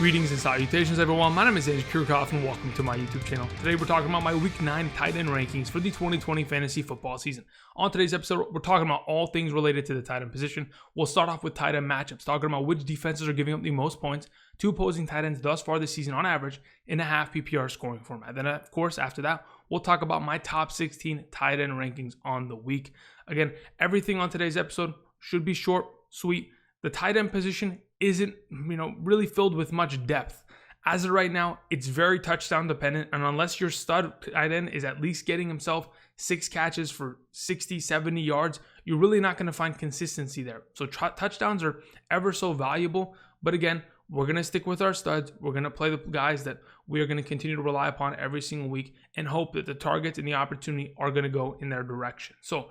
Greetings and salutations, everyone. My name is Andrew Kirchhoff, and welcome to my YouTube channel. Today, we're talking about my Week 9 tight end rankings for the 2020 fantasy football season. On today's episode, we're talking about all things related to the tight end position. We'll start off with tight end matchups, talking about which defenses are giving up the most points to opposing tight ends thus far this season on average in a half PPR scoring format. Then, of course, after that, we'll talk about my top 16 tight end rankings on the week. Again, everything on today's episode should be short, sweet. The tight end position isn't, really filled with much depth. As of right now, it's very touchdown dependent, and unless your stud tight end is at least getting himself 6 catches for 60, 70 yards, you're really not going to find consistency there. So touchdowns are ever so valuable, but again, we're going to stick with our studs. We're going to play the guys that we are going to continue to rely upon every single week and hope that the targets and the opportunity are going to go in their direction. So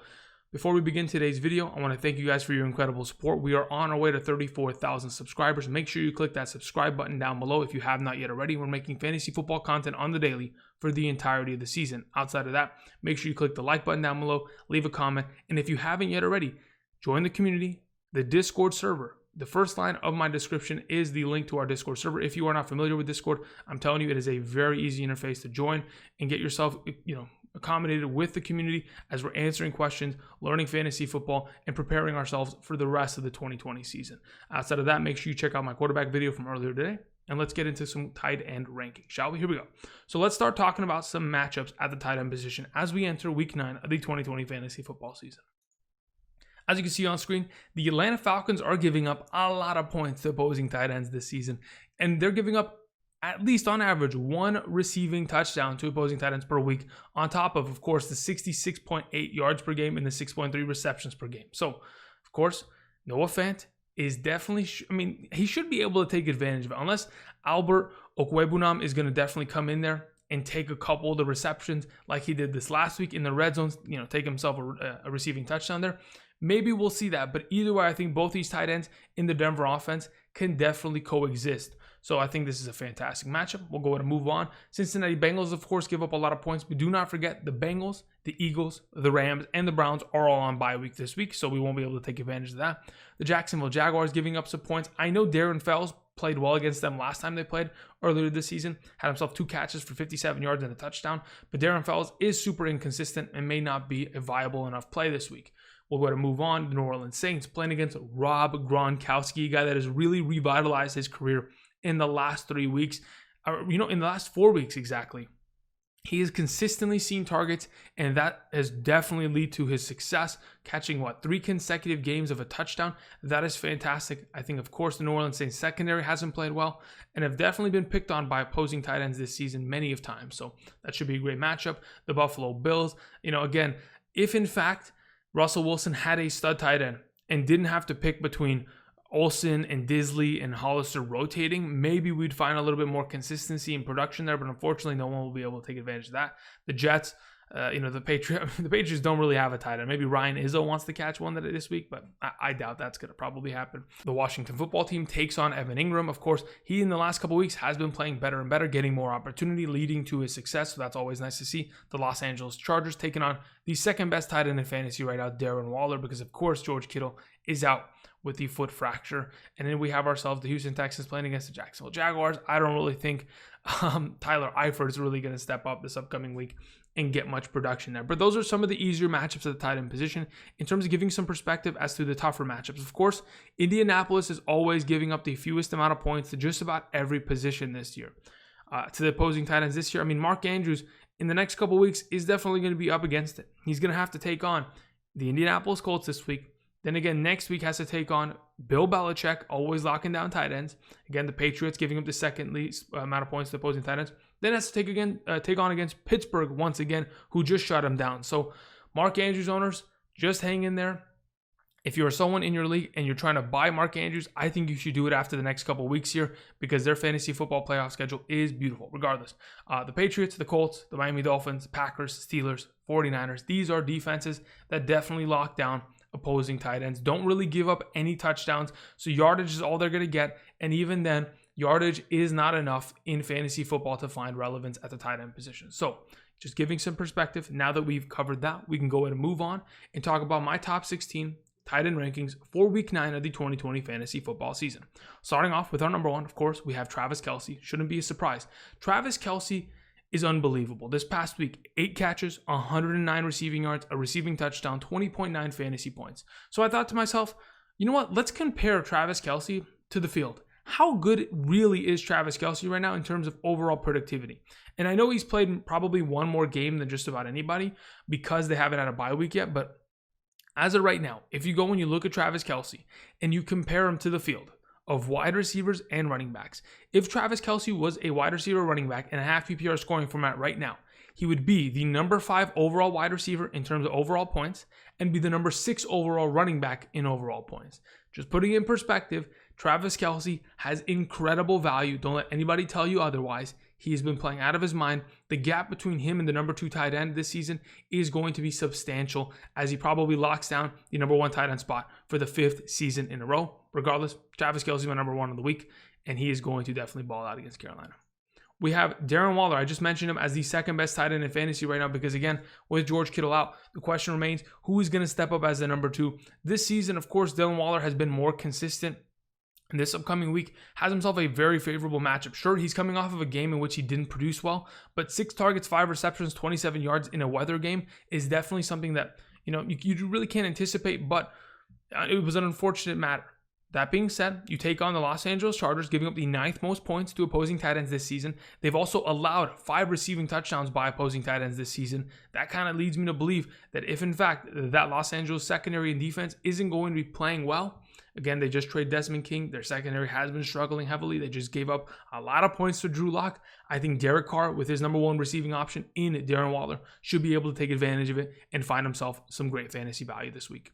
before we begin today's video, I want to thank you guys for your incredible support. We are on our way to 34,000 subscribers. Make sure you click that subscribe button down below if you have not yet already. We're making fantasy football content on the daily for the entirety of the season. Outside of that, make sure you click the like button down below, leave a comment, and if you haven't yet already, join the community, the Discord server. The first line of my description is the link to our Discord server. If you are not familiar with Discord, I'm telling you, it is a very easy interface to join and get yourself, accommodated with the community as we're answering questions, learning fantasy football, and preparing ourselves for the rest of the 2020 season. Outside of that, make sure you check out my quarterback video from earlier today, and let's get into some tight end ranking, shall we? Here we go. So let's start talking about some matchups at the tight end position as we enter Week 9 of the 2020 fantasy football season. As you can see on screen, the Atlanta Falcons are giving up a lot of points to opposing tight ends this season, and they're giving up at least on average 1 receiving touchdown to opposing tight ends per week, on top of course, the 66.8 yards per game and the 6.3 receptions per game. So, of course, Noah Fant is definitely, he should be able to take advantage of it, unless Albert Okwebunam is going to definitely come in there and take a couple of the receptions like he did this last week in the red zone, take himself a receiving touchdown there. Maybe we'll see that, but either way, I think both these tight ends in the Denver offense can definitely coexist. So I think this is a fantastic matchup. We'll go ahead and move on. Cincinnati Bengals, of course, give up a lot of points, but do not forget the Bengals, the Eagles, the Rams, and the Browns are all on bye week this week, so we won't be able to take advantage of that. The Jacksonville Jaguars giving up some points. I know Darren Fells played well against them last time they played earlier this season, had himself 2 catches for 57 yards and a touchdown, but Darren Fells is super inconsistent and may not be a viable enough play this week. We'll go ahead and move on. The New Orleans Saints playing against Rob Gronkowski, a guy that has really revitalized his career in the last 3 weeks, in the last 4 weeks exactly. He has consistently seen targets, and that has definitely led to his success, catching 3 consecutive games of a touchdown. That is fantastic. I think, of course, the New Orleans Saints secondary hasn't played well and have definitely been picked on by opposing tight ends this season many of times. So that should be a great matchup. The Buffalo Bills, again, if in fact Russell Wilson had a stud tight end and didn't have to pick between Olsen and Disley and Hollister rotating, maybe we'd find a little bit more consistency in production there, but unfortunately no one will be able to take advantage of that. The Jets, the Patriots don't really have a tight end. Maybe Ryan Izzo wants to catch one this week, but I doubt that's going to probably happen. The Washington football team takes on Evan Engram. Of course, he in the last couple of weeks has been playing better and better, getting more opportunity, leading to his success, so that's always nice to see. The Los Angeles Chargers taking on the second best tight end in fantasy right now, Darren Waller, because of course George Kittle is out with the foot fracture. And then we have ourselves the Houston Texans playing against the Jacksonville Jaguars. I don't really think Tyler Eifert is really going to step up this upcoming week and get much production there. But those are some of the easier matchups at the tight end position in terms of giving some perspective as to the tougher matchups. Of course, Indianapolis is always giving up the fewest amount of points to just about every position this year. To the opposing tight ends this year, Mark Andrews in the next couple weeks is definitely going to be up against it. He's going to have to take on the Indianapolis Colts this week. Then again, next week has to take on Bill Belichick, always locking down tight ends. Again, the Patriots giving up the second least amount of points to opposing tight ends. Then has to take on against Pittsburgh once again, who just shut him down. So Mark Andrews owners, just hang in there. If you're someone in your league and you're trying to buy Mark Andrews, I think you should do it after the next couple weeks here because their fantasy football playoff schedule is beautiful regardless. The Patriots, the Colts, the Miami Dolphins, Packers, Steelers, 49ers, these are defenses that definitely lock down opposing tight ends, don't really give up any touchdowns, so yardage is all they're going to get, and even then, yardage is not enough in fantasy football to find relevance at the tight end position. So just giving some perspective, now that we've covered that, we can go ahead and move on and talk about my top 16 tight end rankings for week 9 of the 2020 fantasy football season. Starting off with our number 1, of course, we have Travis Kelce. Shouldn't be a surprise. Travis Kelce is unbelievable. This past week, 8 catches, 109 receiving yards, a receiving touchdown, 20.9 fantasy points. So I thought to myself, you know what? Let's compare Travis Kelce to the field. How good really is Travis Kelce right now in terms of overall productivity? And I know he's played probably one more game than just about anybody because they haven't had a bye week yet. But as of right now, if you go and you look at Travis Kelce and you compare him to the field of wide receivers and running backs, if Travis Kelce was a wide receiver running back in a half PPR scoring format right now, he would be the number 5 overall wide receiver in terms of overall points and be the number 6 overall running back in overall points. Just putting it in perspective, Travis Kelce has incredible value. Don't let anybody tell you otherwise. He has been playing out of his mind. The gap between him and the number 2 tight end this season is going to be substantial as he probably locks down the number 1 tight end spot for the 5th season in a row. Regardless, Travis Kelce is my number 1 of the week, and he is going to definitely ball out against Carolina. We have Darren Waller. I just mentioned him as the 2nd best tight end in fantasy right now because, again, with George Kittle out, the question remains, who is going to step up as the number 2? This season, of course, Darren Waller has been more consistent. And this upcoming week has himself a very favorable matchup. Sure, he's coming off of a game in which he didn't produce well, but 6 targets, 5 receptions, 27 yards in a weather game is definitely something that, you really can't anticipate, but it was an unfortunate matter. That being said, you take on the Los Angeles Chargers, giving up the 9th most points to opposing tight ends this season. They've also allowed 5 receiving touchdowns by opposing tight ends this season. That kind of leads me to believe that if, in fact, that Los Angeles secondary and defense isn't going to be playing well, again, they just traded Desmond King. Their secondary has been struggling heavily. They just gave up a lot of points to Drew Lock. I think Derek Carr, with his number 1 receiving option in Darren Waller, should be able to take advantage of it and find himself some great fantasy value this week.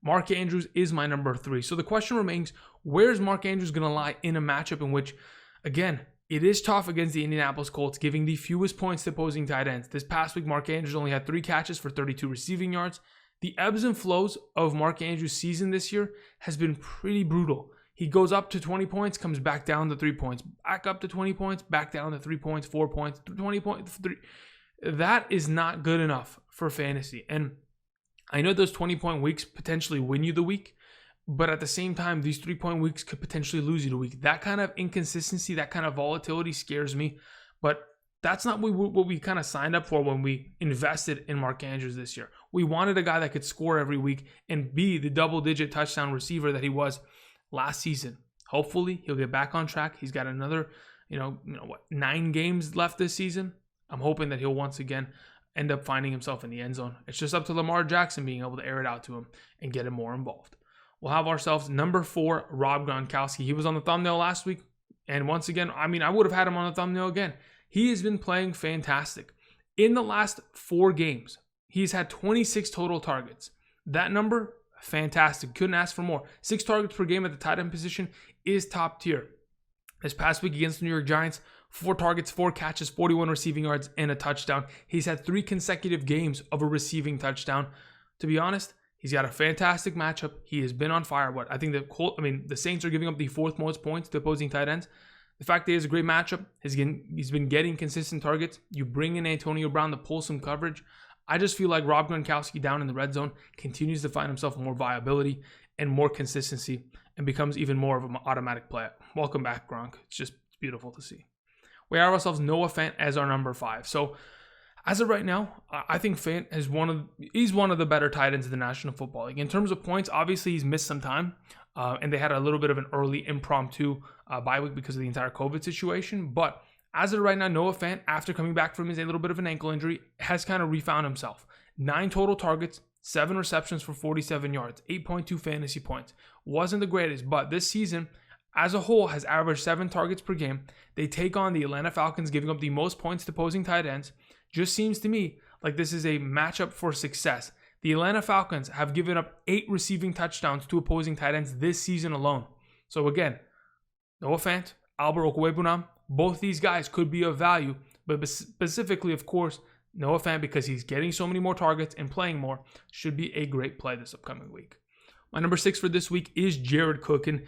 Mark Andrews is my number 3. So the question remains, where is Mark Andrews going to lie in a matchup in which, again, it is tough against the Indianapolis Colts, giving the fewest points to opposing tight ends. This past week, Mark Andrews only had 3 catches for 32 receiving yards. The ebbs and flows of Mark Andrews' season this year has been pretty brutal. He goes up to 20 points, comes back down to 3 points, back up to 20 points, back down to 3 points, 4 points, 20 points, 3. That is not good enough for fantasy. And I know those 20-point weeks potentially win you the week, but at the same time, these 3-point weeks could potentially lose you the week. That kind of inconsistency, that kind of volatility scares me, but that's not what we kind of signed up for when we invested in Mark Andrews this year. We wanted a guy that could score every week and be the double-digit touchdown receiver that he was last season. Hopefully, he'll get back on track. He's got another, 9 games left this season. I'm hoping that he'll once again end up finding himself in the end zone. It's just up to Lamar Jackson being able to air it out to him and get him more involved. We'll have ourselves number 4, Rob Gronkowski. He was on the thumbnail last week. And once again, I would have had him on the thumbnail again. He has been playing fantastic. In the last 4 games, he's had 26 total targets. That number, fantastic. Couldn't ask for more. 6 targets per game at the tight end position is top tier. This past week against the New York Giants, 4 targets, 4 catches, 41 receiving yards, and a touchdown. He's had 3 consecutive games of a receiving touchdown. To be honest, he's got a fantastic matchup. He has been on fire. I think the Saints are giving up the 4th most points to opposing tight ends. The fact that he has a great matchup, he's been getting consistent targets. You bring in Antonio Brown to pull some coverage. I just feel like Rob Gronkowski down in the red zone continues to find himself more viability and more consistency and becomes even more of an automatic play. Welcome back, Gronk. It's beautiful to see. We have ourselves Noah Fant as our number 5. So as of right now, I think Fant is he's one of the better tight ends in the National Football League. In terms of points, obviously he's missed some time, and they had a little bit of an early impromptu bye week because of the entire COVID situation. But as of right now, Noah Fant, after coming back from a little bit of an ankle injury, has kind of refound himself. 9 total targets, 7 receptions for 47 yards, 8.2 fantasy points. Wasn't the greatest, but this season, as a whole, has averaged 7 targets per game. They take on the Atlanta Falcons, giving up the most points to opposing tight ends. Just seems to me like this is a matchup for success. The Atlanta Falcons have given up 8 receiving touchdowns to opposing tight ends this season alone. So again, Noah Fant, Albert Okwuegbunam, both these guys could be of value, but specifically, of course, Noah Fant, because he's getting so many more targets and playing more, should be a great play this upcoming week. My number 6 for this week is Jared Cook. And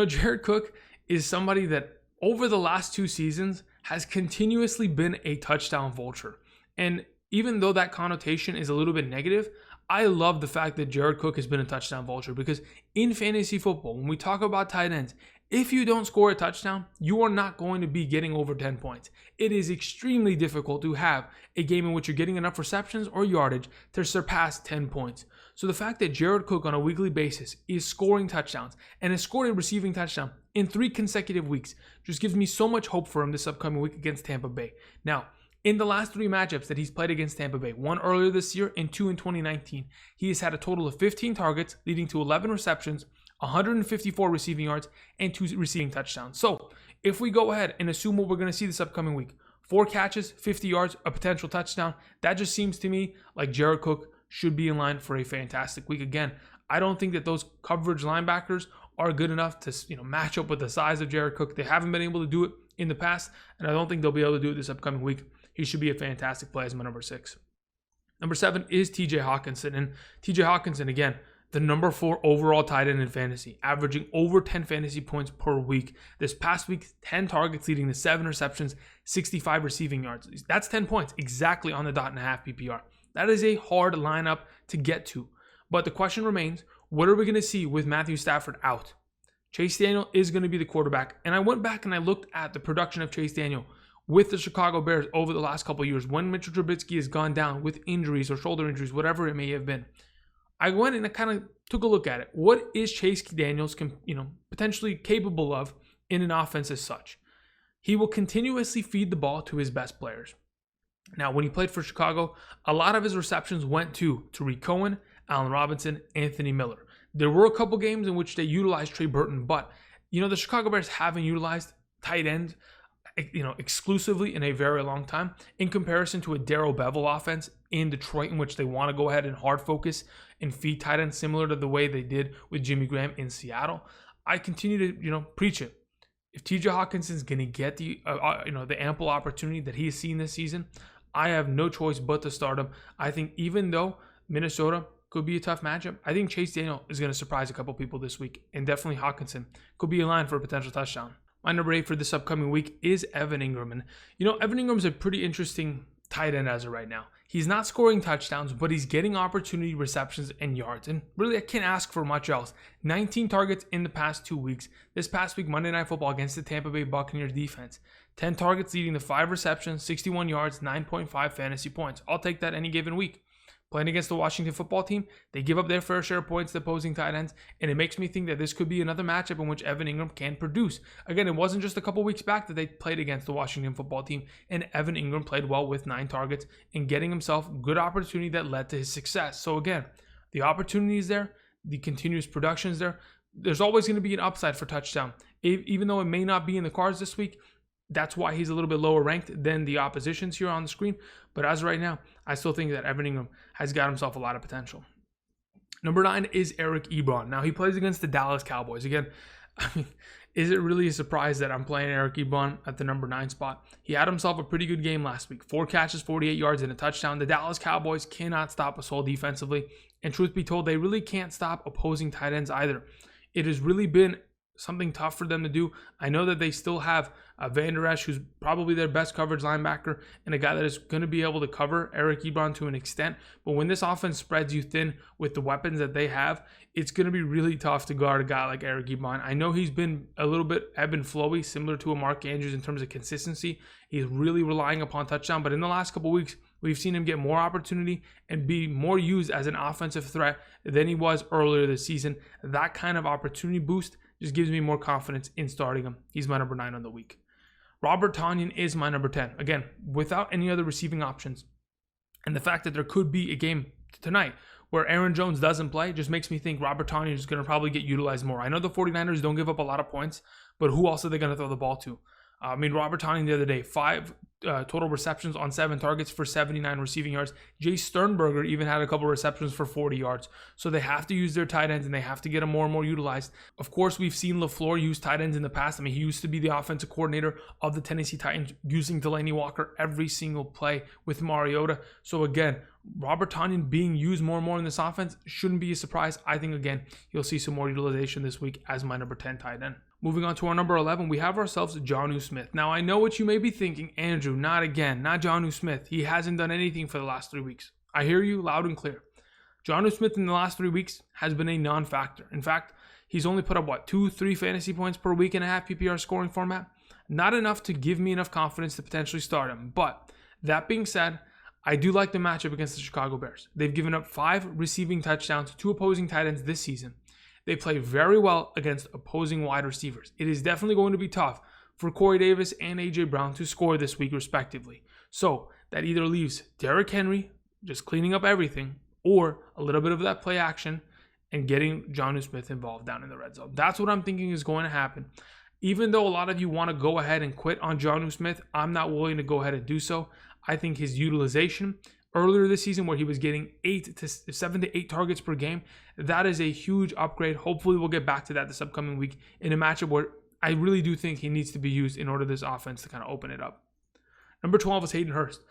Jared Cook is somebody that over the last 2 seasons has continuously been a touchdown vulture. And even though that connotation is a little bit negative, I love the fact that Jared Cook has been a touchdown vulture, because in fantasy football, when we talk about tight ends, if you don't score a touchdown, you are not going to be getting over 10 points. It is extremely difficult to have a game in which you're getting enough receptions or yardage to surpass 10 points. So the fact that Jared Cook on a weekly basis is scoring touchdowns and has scored a receiving touchdown in 3 consecutive weeks just gives me so much hope for him this upcoming week against Tampa Bay. Now, in the last 3 matchups that he's played against Tampa Bay, 1 earlier this year and 2 in 2019, he has had a total of 15 targets, leading to 11 receptions, 154 receiving yards, and 2 receiving touchdowns. So if we go ahead and assume what we're going to see this upcoming week, 4 catches, 50 yards, a potential touchdown, that just seems to me like Jared Cook should be in line for a fantastic week. Again, I don't think that those coverage linebackers are good enough to match up with the size of Jared Cook. They haven't been able to do it in the past, and I don't think they'll be able to do it this upcoming week. He should be a fantastic play as my number 6. Number 7 is TJ Hockenson. And TJ Hockenson, again, the number 4 overall tight end in fantasy, averaging over 10 fantasy points per week. This past week, 10 targets leading to 7 receptions, 65 receiving yards. That's 10 points exactly on the dot and a half PPR. That is a hard lineup to get to. But the question remains, what are we going to see with Matthew Stafford out? Chase Daniel is going to be the quarterback. And I went back and I looked at the production of Chase Daniel with the Chicago Bears over the last couple of years when Mitchell Trubisky has gone down with injuries or shoulder injuries, whatever it may have been. I went and I kind of took a look at it. What is Chase Daniels potentially capable of in an offense as such? He will continuously feed the ball to his best players. Now, when he played for Chicago, a lot of his receptions went to Tariq Cohen, Allen Robinson, Anthony Miller. There were a couple games in which they utilized Trey Burton, but the Chicago Bears haven't utilized tight end exclusively in a very long time, in comparison to a Darrell Bevel offense in Detroit, in which they want to go ahead and hard focus and feed tight ends similar to the way they did with Jimmy Graham in Seattle. I continue to preach it. If TJ Hockenson is going to get the ample opportunity that he has seen this season, I have no choice but to start him. I think even though Minnesota could be a tough matchup, I think Chase Daniel is going to surprise a couple people this week, and definitely Hockenson could be in line for a potential touchdown. My number 8 for this upcoming week is Evan Engram. And, Evan Ingram's a pretty interesting tight end as of right now. He's not scoring touchdowns, but he's getting opportunity, receptions, and yards. And really, I can't ask for much else. 19 targets in the past 2 weeks. This past week, Monday Night Football against the Tampa Bay Buccaneers defense. 10 targets leading to 5 receptions, 61 yards, 9.5 fantasy points. I'll take that any given week. Playing against the Washington football team, they give up their fair share of points to opposing tight ends, and it makes me think that this could be another matchup in which Evan Engram can produce. Again, it wasn't just a couple weeks back that they played against the Washington football team, and Evan Engram played well with 9 targets and getting himself good opportunity that led to his success. So again, the opportunity is there, the continuous production is there. There's always going to be an upside for touchdown. Even though it may not be in the cards this week, that's why he's a little bit lower ranked than the oppositions here on the screen. But as of right now, I still think that Evan Engram has got himself a lot of potential. Number 9 is Eric Ebron. Now, he plays against the Dallas Cowboys. Again, is it really a surprise that I'm playing Eric Ebron at the number 9 spot? He had himself a pretty good game last week. 4 catches, 48 yards, and a touchdown. The Dallas Cowboys cannot stop us all defensively. And truth be told, they really can't stop opposing tight ends either. It has really been something tough for them to do. I know that they still have Van Der Esch, who's probably their best coverage linebacker, and a guy that is going to be able to cover Eric Ebron to an extent. But when this offense spreads you thin with the weapons that they have, it's going to be really tough to guard a guy like Eric Ebron. I know he's been a little bit ebb and flowy, similar to a Mark Andrews in terms of consistency. He's really relying upon touchdown, but in the last couple weeks, we've seen him get more opportunity and be more used as an offensive threat than he was earlier this season. That kind of opportunity boost just gives me more confidence in starting him. He's my number 9 on the week. Robert Tonyan is my number 10. Again, without any other receiving options. And the fact that there could be a game tonight where Aaron Jones doesn't play just makes me think Robert Tonyan is going to probably get utilized more. I know the 49ers don't give up a lot of points, but who else are they going to throw the ball to? Robert Tonyan the other day, 5 total receptions on 7 targets for 79 receiving yards. Jay Sternberger even had a couple receptions for 40 yards. So they have to use their tight ends and they have to get them more and more utilized. Of course, we've seen LaFleur use tight ends in the past. He used to be the offensive coordinator of the Tennessee Titans, using Delaney Walker every single play with Mariota. So again, Robert Tonyan being used more and more in this offense shouldn't be a surprise. I think, again, you'll see some more utilization this week as my number 10 tight end. Moving on to our number 11, we have ourselves Jonnu Smith. Now, I know what you may be thinking, Andrew, not again, not Jonnu Smith. He hasn't done anything for the last 3 weeks. I hear you loud and clear. Jonnu Smith in the last 3 weeks has been a non-factor. In fact, he's only put up, 2-3 fantasy points per week in a half PPR scoring format. Not enough to give me enough confidence to potentially start him. But that being said, I do like the matchup against the Chicago Bears. They've given up 5 receiving touchdowns to opposing tight ends this season. They play very well against opposing wide receivers. It is definitely going to be tough for Corey Davis and A.J. Brown to score this week respectively. So that either leaves Derrick Henry just cleaning up everything, or a little bit of that play action and getting Jonnu Smith involved down in the red zone. That's what I'm thinking is going to happen. Even though a lot of you want to go ahead and quit on Jonnu Smith, I'm not willing to go ahead and do so. I think his utilization earlier this season, where he was getting 7 to 8 targets per game, that is a huge upgrade. Hopefully we'll get back to that this upcoming week in a matchup where I really do think he needs to be used in order for this offense to kind of open it up. Number 12 is Hayden Hurst.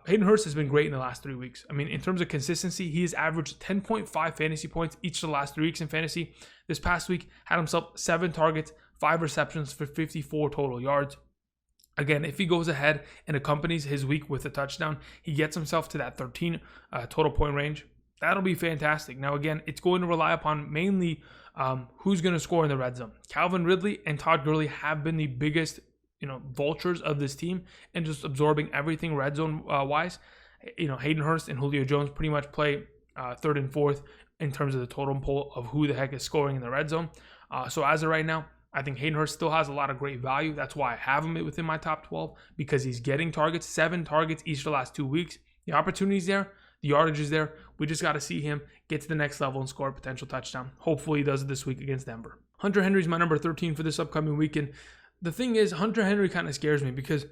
Hayden Hurst has been great in the last 3 weeks. I mean, in terms of consistency, he has averaged 10.5 fantasy points each of the last 3 weeks in fantasy. This past week, had himself 7 targets, 5 receptions for 54 total yards. Again, if he goes ahead and accompanies his week with a touchdown, he gets himself to that 13 total point range. That'll be fantastic. Now, again, it's going to rely upon mainly who's going to score in the red zone. Calvin Ridley and Todd Gurley have been the biggest vultures of this team and just absorbing everything red zone wise. Hayden Hurst and Julio Jones pretty much play third and fourth in terms of the totem pole of who the heck is scoring in the red zone. So as of right now, I think Hayden Hurst still has a lot of great value. That's why I have him within my top 12, because he's getting targets, 7 targets each of the last 2 weeks. The opportunity's there. The yardage is there. We just got to see him get to the next level and score a potential touchdown. Hopefully he does it this week against Denver. Hunter Henry's my number 13 for this upcoming weekend. The thing is, Hunter Henry kind of scares me because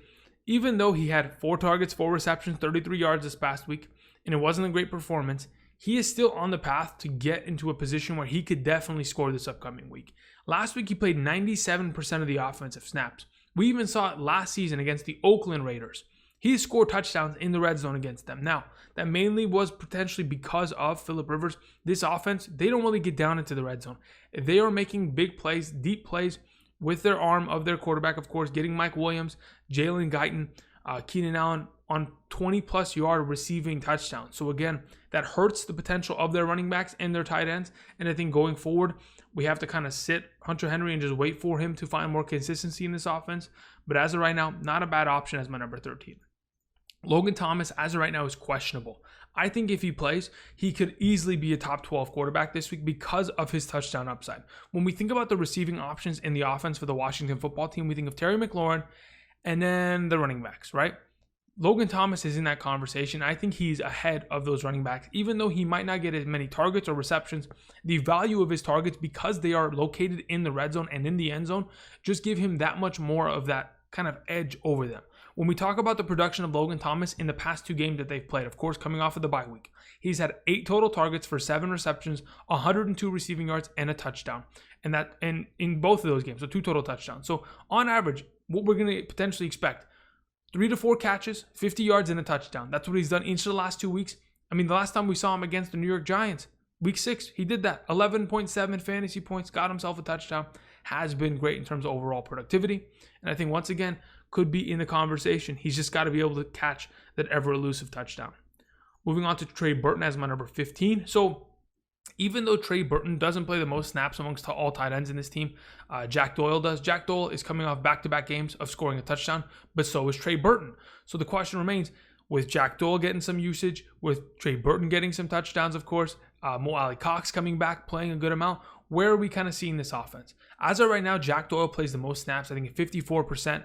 even though he had 4 targets, 4 receptions, 33 yards this past week, and it wasn't a great performance, he is still on the path to get into a position where he could definitely score this upcoming week. Last week, he played 97% of the offensive snaps. We even saw it last season against the Oakland Raiders. He scored touchdowns in the red zone against them. Now, that mainly was potentially because of Phillip Rivers. This offense, they don't really get down into the red zone. They are making big plays, deep plays with their arm of their quarterback, of course, getting Mike Williams, Jalen Guyton, Keenan Allen on 20-plus yard receiving touchdowns. So again, that hurts the potential of their running backs and their tight ends. And I think going forward, we have to kind of sit Hunter Henry and just wait for him to find more consistency in this offense. But as of right now, not a bad option as my number 13. Logan Thomas, as of right now, is questionable. I think if he plays, he could easily be a top 12 quarterback this week because of his touchdown upside. When we think about the receiving options in the offense for the Washington football team, we think of Terry McLaurin and then the running backs, right? Logan Thomas is in that conversation. I think he's ahead of those running backs. Even though he might not get as many targets or receptions, the value of his targets, because they are located in the red zone and in the end zone, just give him that much more of that kind of edge over them. When we talk about the production of Logan Thomas in the past 2 games that they've played, of course, coming off of the bye week, he's had 8 total targets for 7 receptions, 102 receiving yards, and a touchdown. And in both of those games, so 2 total touchdowns. So on average, what we're going to potentially expect, 3 to 4 catches, 50 yards, and a touchdown. That's what he's done each of the last 2 weeks. I mean, the last time we saw him against the New York Giants, week 6, he did that. 11.7 fantasy points, got himself a touchdown. Has been great in terms of overall productivity. And I think, once again, could be in the conversation. He's just got to be able to catch that ever-elusive touchdown. Moving on to Trey Burton as my number 15. So, even though Trey Burton doesn't play the most snaps amongst all tight ends in this team, Jack Doyle does. Jack Doyle is coming off back-to-back games of scoring a touchdown, but so is Trey Burton. So the question remains, with Jack Doyle getting some usage, with Trey Burton getting some touchdowns, of course, Mo Alley-Cox coming back, playing a good amount, where are we kind of seeing this offense? As of right now, Jack Doyle plays the most snaps, I think at 54%.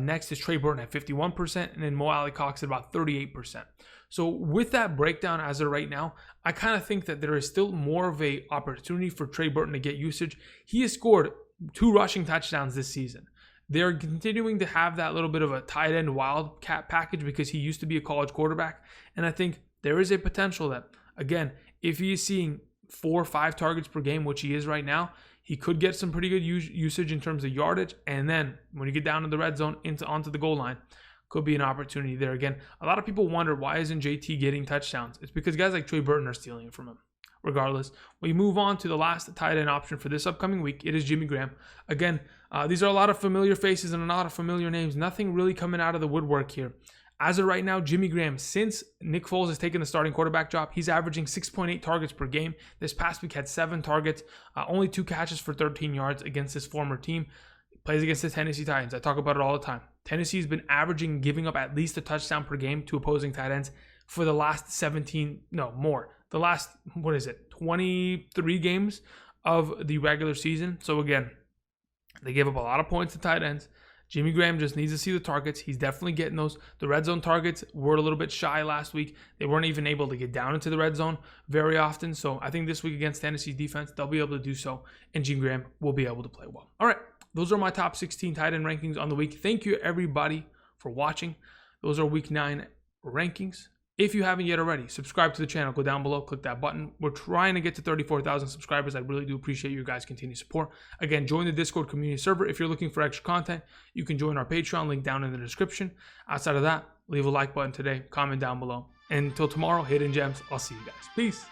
Next is Trey Burton at 51%, and then Mo Alley-Cox at about 38%. So with that breakdown as of right now, I kind of think that there is still more of a opportunity for Trey Burton to get usage. He has scored 2 rushing touchdowns this season. They're continuing to have that little bit of a tight end wildcat package because he used to be a college quarterback. And I think there is a potential that, again, if he is seeing 4 or 5 targets per game, which he is right now, he could get some pretty good usage in terms of yardage. And then when you get down to the red zone, onto the goal line, could be an opportunity there. Again, a lot of people wonder, why isn't JT getting touchdowns? It's because guys like Trey Burton are stealing it from him. Regardless, we move on to the last tight end option for this upcoming week. It is Jimmy Graham. Again, these are a lot of familiar faces and a lot of familiar names. Nothing really coming out of the woodwork here. As of right now, Jimmy Graham, since Nick Foles has taken the starting quarterback job, he's averaging 6.8 targets per game. This past week had 7 targets, only 2 catches for 13 yards against his former team. He plays against the Tennessee Titans. I talk about it all the time. Tennessee's been averaging giving up at least a touchdown per game to opposing tight ends for the last 23 games of the regular season. So again, they gave up a lot of points to tight ends. Jimmy Graham just needs to see the targets. He's definitely getting those. The red zone targets were a little bit shy last week. They weren't even able to get down into the red zone very often. So I think this week against Tennessee's defense, they'll be able to do so, and Jimmy Graham will be able to play well. All right, those are my top 16 tight end rankings on the week. Thank you, everybody, for watching. Those are Week 9 rankings. If you haven't yet already, subscribe to the channel. Go down below, click that button. We're trying to get to 34,000 subscribers. I really do appreciate your guys' continued support. Again, join the Discord community server. If you're looking for extra content, you can join our Patreon, link down in the description. Outside of that, leave a like button today, comment down below. And until tomorrow, Hidden Gems, I'll see you guys. Peace.